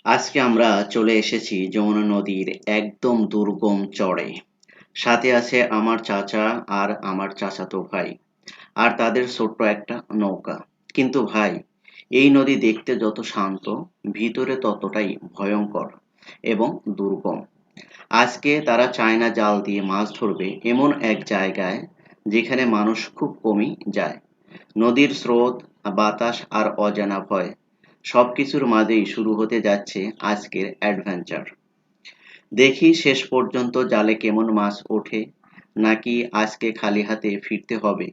আজকে আমরা চলে এসেছি যমুনা নদীর একদম দুর্গম চরে। সাথে আছে আমার চাচা আর আমার চাচাতো ভাই। আর তাদের ছোট্ট একটা নৌকা। কিন্তু ভাই, এই নদী দেখতে যত শান্ত, ভিতরে ততটাই ভয়ঙ্কর এবং দুর্গম। আজকে তারা চায়না জাল দিয়ে মাছ ধরবে এমন এক জায়গায়, যেখানে মানুষ খুব কমই যায়। নদীর স্রোত, বাতাস আর অজানা ভয় সবকিছুর মাঝেই শুরু হতে যাচ্ছে আজকের অ্যাডভেঞ্চার। দেখি শেষ পর্যন্ত জালে কেমন মাছ ওঠে, নাকি আজকে খালি হাতে ফিরতে হবে।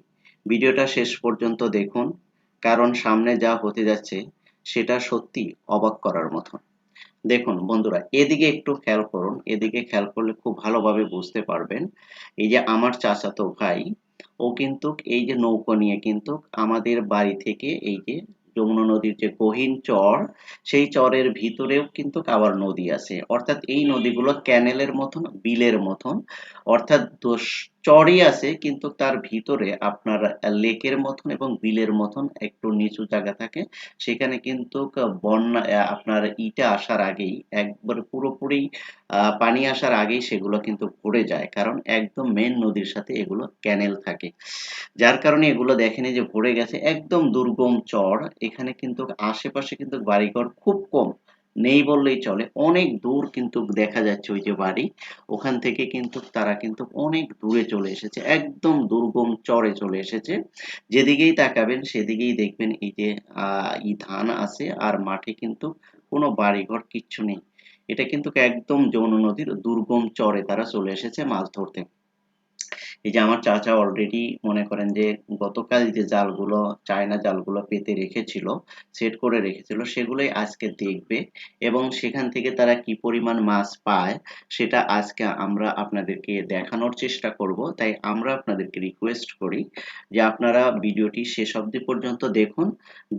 ভিডিওটা শেষ পর্যন্ত দেখুন, কারণ সামনে যা হতে যাচ্ছে সেটা সত্যি অবাক করার মতো। দেখুন বন্ধুরা, এদিকে একটু খেয়াল করুন, এদিকে খেয়াল করলে খুব ভালোভাবে বুঝতে পারবেন। এই যে আমার চাচাতো ভাই, ও কিন্তু এই যে নৌকো নিয়ে কিন্তু আমাদের বাড়ি থেকে এই যে যমুনা নদীর যে গহীন চর, সেই চরের ভিতরেও কিন্তু আবার নদী আছে। অর্থাৎ এই নদীগুলো ক্যানেলের মতন, বিলের মতন। অর্থাৎ চরই আছে, কিন্তু তার ভিতরে আপনার লেকের মতন এবং বিলের মতন একটু নিচু জায়গা থাকে। সেখানে কিন্তু বন্যা আপনার ইটা আসার আগেই একবারে পুরোপুরি পানি আসার আগেই সেগুলো কিন্তু ভরে যায়, কারণ একদম মেন নদীর সাথে এগুলো ক্যানেল থাকে। যার কারণে এগুলো দেখেনি যে ভরে গেছে, একদম দুর্গম চর। এখানে কিন্তু আশেপাশে কিন্তু বাড়িঘর খুব কম, নেই বললেই চলে। অনেক দূর কিন্তু দেখা যাচ্ছে ওই যে বাড়ি, ওখান থেকে কিন্তু তারা কিন্তু অনেক দূরে চলে এসেছে, একদম দুর্গম চরে চলে এসেছে। যেদিকেই তাকাবেন সেদিকেই দেখবেন এই যে ধান আছে, আর মাঠে কিন্তু কোনো বাড়িঘর কিচ্ছু নেই। এটা কিন্তু একদম যমুনা নদীর দুর্গম চরে তারা চলে এসেছে মাছ ধরতে। এই যে আমার চাচা অলরেডি মনে করেন যে গতকাল যে জালগুলো, চায়না জালগুলো পেতে রেখেছিল, সেট করে রেখেছিল, সেগুলোই আজকে দেখবে। এবং সেখান থেকে তারা কি পরিমাণ মাছ পায় সেটা আজকে আমরা আপনাদেরকে দেখানোর চেষ্টা করব। তাই আমরা আপনাদেরকে রিকোয়েস্ট করি যে আপনারা ভিডিওটি শেষ অবধি পর্যন্ত দেখুন।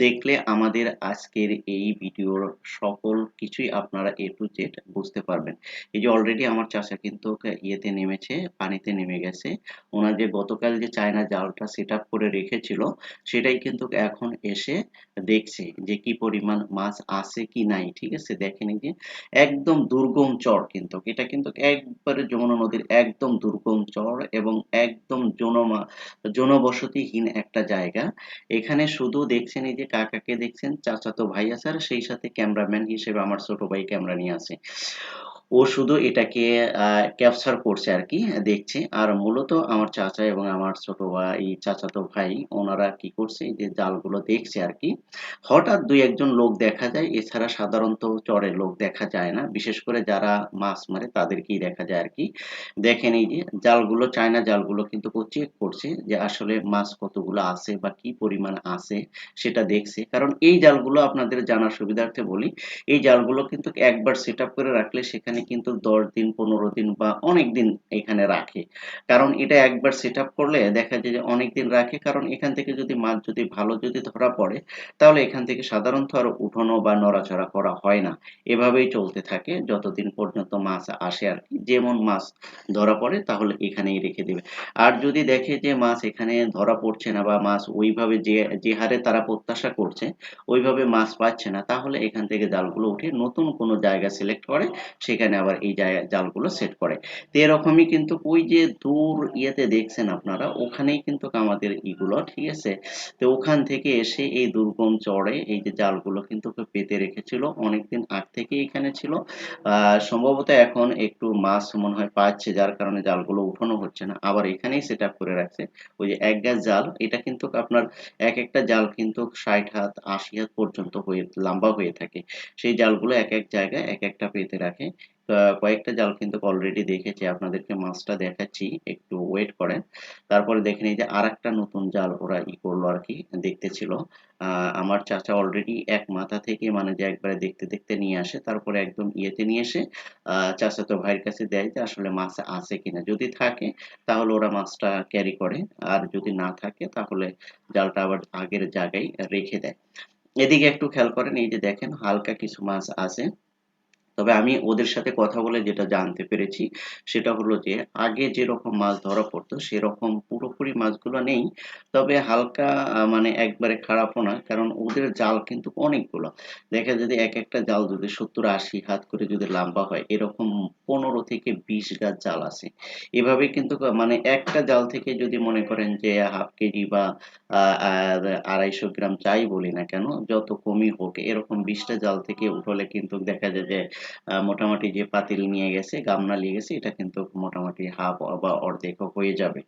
দেখলে আমাদের আজকের এই ভিডিওর সকল কিছুই আপনারা এ টু জেড বুঝতে পারবেন। এই যে অলরেডি আমার চাচা কিন্তু ইয়েতে নেমেছে, পানিতে নেমে গেছে। ওনার যে গতকাল যে চায়না জালটা সেট আপ করে রেখেছিল, সেটাই কিন্তু এখন এসে দেখছে যে কি পরিমাণ মাছ আছে কি নাই। ঠিক আছে, দেখেন এই যে একদম দুর্গম চর, কিন্তু এটা কিন্তু একবারে যমুনা নদীর একদম দুর্গম চর এবং একদম জনবসতিহীন একটা জায়গা। এখানে শুধু দেখছেন এই যে কাকাকে দেখছেন, চাচাতো ভাই আছে, আর সেই সাথে ক্যামেরাম্যান হিসেবে আমার ছোট ভাই ক্যামেরা নিয়ে আছে। ও শুধু এটাকে ক্যাপচার করছে আরকি, দেখছে। আর মূলত আমার চাচা এবং আমার ছোট ভাই, চাচাতো ভাই, ওনারা কি করছে, এই যে জালগুলো দেখছে আরকি। হঠাৎ ২-১ জন লোক দেখা যায়, এছাড়া সাধারণত চরে লোক দেখা যায় না। বিশেষ করে যারা মাছ মারে তাদেরকেই দেখা যায় আরকি। দেখেন এই যে জালগুলো, চায়না জালগুলো কিন্তু ও চেক করছে যে আসলে মাছ কতগুলো আছে বা কি পরিমাণ আছে সেটা দেখছে। কারণ এই জালগুলো আপনাদের জানার সুবিধার্থে বলি, এই জালগুলো কিন্তু একবার সেট আপ করে রাখলে সেখানে কিন্তু ১০ দিন, ১৫ দিন বা অনেক দিন এখানে রাখে। কারণ এটা একবার সেট আপ করলে দেখা যায় যে অনেক দিন রাখে, কারণ এখান থেকে যদি মাছ যদি ভালো যদি ধরা পড়ে, তাহলে এখান থেকে সাধারণত আর উঠানো বা নড়াচড়া করা হয় না। এভাবেই চলতে থাকে যতদিন পর্যন্ত মাছ আসে আরকি। যেমন মাছ ধরা পড়ে তাহলে এখানেই রেখে দেবে। আর যদি দেখে যে মাছ এখানে ধরা পড়ছে না, বা মাছ ওইভাবে যে হারে তারা প্রত্যাশা করছে ওইভাবে মাছ পাচ্ছে না, তাহলে এখান থেকে জালগুলো উঠিয়ে নতুন কোনো জায়গা সিলেক্ট করে, সেখানে আবার এই জালগুলো সেট করে। তো এরকমই কিন্তু ওই যে দূর ইয়েতে দেখছেন আপনারা, ওখানেই কিন্তু আমাদের ইগুলো, ঠিক আছে? তো ওখান থেকে এসে এই দুর্গম চরে এই যে জালগুলো কিন্তু পেতে রেখেছিল, অনেকদিন আগ থেকেই এখানে ছিল। সম্ভবত এখন একটু মাছ মনে হয় পাচ্ছে, যার কারণে জালগুলো উঠানো হচ্ছে না, আবার এখানেই সেট আপ করে রাখছে। ওই যে এক গাছ জাল, এটা কিন্তু আপনার এক একটা জাল কিন্তু ৬০ হাত ৮০ হাত পর্যন্ত হয়ে লম্বা হয়ে থাকে। সেই জালগুলো এক এক জায়গায় এক একটা পেতে রাখে। কয়েকটা জাল কিন্তু অলরেডি দেখেছি, আপনাদেরকে মাছটা দেখাচ্ছি, একটু ওয়েট করেন। তারপরে দেখেন এই যে আরেকটা নতুন জাল ওরা করলো আরকি, দেখতেছিল। আমার চাচা অলরেডি এক মাথা থেকে মানে যে একবারে দেখতে দেখতে নিয়ে আসে, তারপরে একদম ইয়েতে নিয়ে এসে চাচাতো ভাইয়ের কাছে দেয় যে আসলে মাছ আছে কিনা। যদি থাকে তাহলে ওরা মাছটা ক্যারি করে, আর যদি না থাকে তাহলে জালটা আবার আগের জায়গায় রেখে দেয়। এদিকে একটু খেয়াল করেন, এই যে দেখেন হালকা কিছু মাছ আছে। তবে আমি ওদের সাথে কথা বলে যেটা জানতে পেরেছি সেটা হলো যে আগে যেরকম মাছ ধরা পড়তো সেরকম পুরোপুরি মাছগুলো নেই। তবে হালকা মানে একবারে খারাপও না। কারণ ওদের জাল কিন্তু অনেকগুলো। দেখা যায় যে একেকটা জাল যদি ৭০-৮০ হাত করে যদি লম্বা হয় এরকম ১৫ থেকে ২০ গাছ জাল আছে। এভাবে কিন্তু মানে একটা জাল থেকে যদি মনে করেন যে ১/২ কেজি বা আ আর ২৫০ গ্রাম যাই বলি না কেন যত কমই হোক এরকম ২০ টা জাল থেকে উঠলে কিন্তু দেখা যায় যে মোটামুটি যে পাতিল নিয়ে গেছে, গামলা নিয়ে গেছে এটা কিন্তু মোটামুটি হাফ বা অর্ধেকও হয়ে যাবে।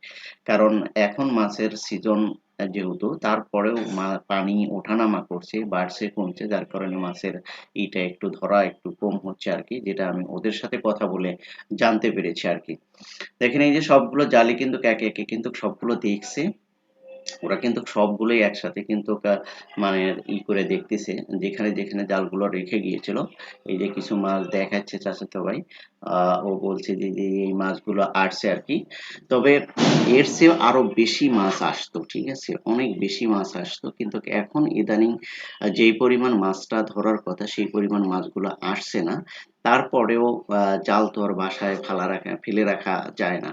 কারণ এখন মাছের সিজন যেহেতু তারপরেও পানি ওঠানামা করছে, বাড়ছে কমছে যার কারণে মাছের ইটা একটু ধরা একটু কম হচ্ছে আরকি। যেটা আমি ওদের সাথে কথা বলে জানতে পেরেছি আরকি। দেখেন এই যে সবগুলো জালই কিন্তু একে, একে কিন্তু সবগুলো দেখছে। ওরা কিন্তু সবগুলোই একসাথে কিন্তু মানে করে দেখতেছে যেখানে, যেখানে জালগুলো রেখে গিয়েছিল। এই যে কিছু মাছ দেখাচ্ছে চাচাতো ভাই। আ ও বলছে যে এই মাছগুলো আসছে আরকি। তবে এর চেয়েও আরো বেশি মাছ আসতো। ঠিক আছে? অনেক বেশি মাছ আসতো। কিন্তু এখন ইদানিং যেই পরিমাণ মাছটা ধরার কথা সেই পরিমাণ মাছগুলো আসছে না। তারপরেও জাল তো আর বাসায় ফেলে রাখা যায় না।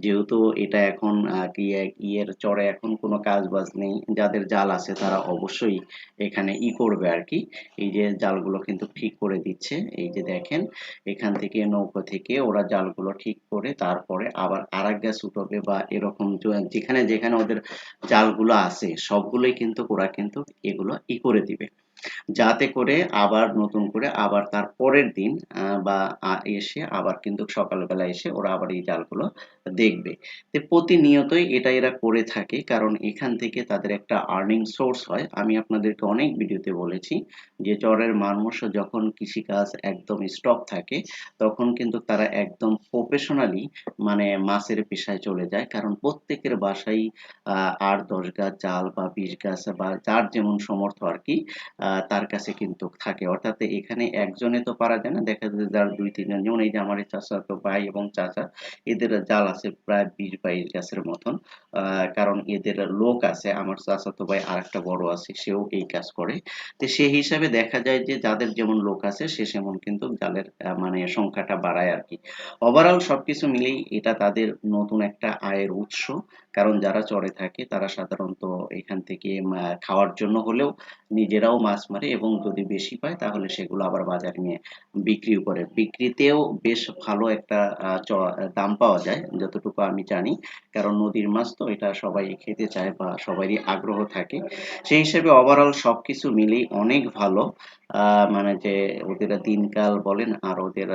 যেহেতু এটা এখন কি ইয়ের চরে এখন কোনো কাজ-বাজ নেই। যাদের জাল আছে তারা অবশ্যই এখানে করবে আরকি। এই যে জালগুলো কিন্তু ঠিক করে দিচ্ছে। এই যে দেখেন এখান থেকে নৌকো থেকে ওরা জালগুলো ঠিক করে তারপরে আবার আরেক গাছ উঠাবে বা এরকম যেখানে, যেখানে ওদের জালগুলো আছে সবগুলোই কিন্তু ওরা কিন্তু এগুলো করে দিবে। যাতে করে আবার নতুন করে আবার তার পরের দিন বা এসে আবার কিন্তু সকালবেলা এসে ওরা আবার এই জালগুলো দেখবে। তো প্রতিনিয়তই এটা এরা করে থাকে কারণ এখান থেকে তাদের একটা আর্নিং সোর্স হয়। আমি আপনাদেরকে অনেক ভিডিওতে বলেছি যে চরের মানুষ যখন কৃষিকাজ একদম স্টপ থাকে তখন কিন্তু তারা একদম প্রফেশনালি মানে মাছের পেশায় চলে যায়। কারণ প্রত্যেকের বাসায় ৮-১০ গাছ জাল বা ২০ গাছ বা যার যেমন সামর্থ্য আরকি তার কাছে কিন্তু থাকে। অর্থাৎ এখানে একজনে তো পারা যায় না। দেখা যায় যে যার ২-৩ জন যেমন এই যে আমার এই চাচাতো ভাই এবং চাচা এদের জাল আছে প্রায় ২০-২২ গাছের মতন। আ কারণ এদের লোক আছে। আমার চাচাতো ভাই আরেকটা বড় আছে সেও এই কাজ করে। তো সেই হিসাবে দেখা যায় যে যাদের যেমন লোক আছে সে সেমন কিন্তু জালের মানে সংখ্যাটা বাড়ায় আরকি। ওভারঅল সবকিছু মিলেই এটা তাদের নতুন একটা আয়ের উৎস। কারণ যারা চরে থাকে তারা সাধারণত এখান থেকে খাওয়ার জন্য হলেও নিজেরাও মাছ মারে এবং যদি বেশি পায় তাহলে সেগুলো আবার বাজারে নিয়ে বিক্রিও করে। বিক্রিতেও বেশ ভালো একটা দাম পাওয়া যায় যতটুকু আমি জানি। কারণ নদীর মাছ তো এটা সবাই খেতে চায় বা সবারই আগ্রহ থাকে। সেই হিসেবে ওভারঅল সবকিছু মিলেই অনেক ভালো। আ মানে যে ওদের দিনকাল বলেন আর ওদের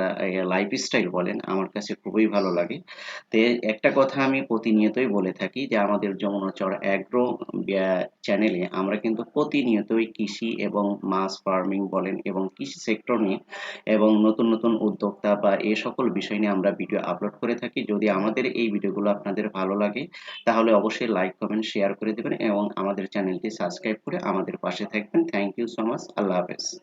লাইফস্টাইল বলেন আমার কাছে খুবই ভালো লাগে। তো একটা কথা আমি প্রতিনিয়তই বলে থাকি যে আমাদের যমুনা চর অ্যাগ্রো চ্যানেলে আমরা কিন্তু প্রতিনিয়তই কৃষি এবং মাছ ফার্মিং বলেন এবং কৃষি সেক্টর নিয়ে এবং নতুন, নতুন উদ্যোক্তা বা এ সকল বিষয় নিয়ে আমরা ভিডিও আপলোড করে থাকি। যদি আমাদের এই ভিডিওগুলো আপনাদের ভালো লাগে তাহলে অবশ্যই লাইক, কমেন্ট, শেয়ার করে দিবেন এবং আমাদের চ্যানেলটি সাবস্ক্রাইব করে আমাদের পাশে থাকবেন। Thank you so much. আল্লাহ হাফেজ।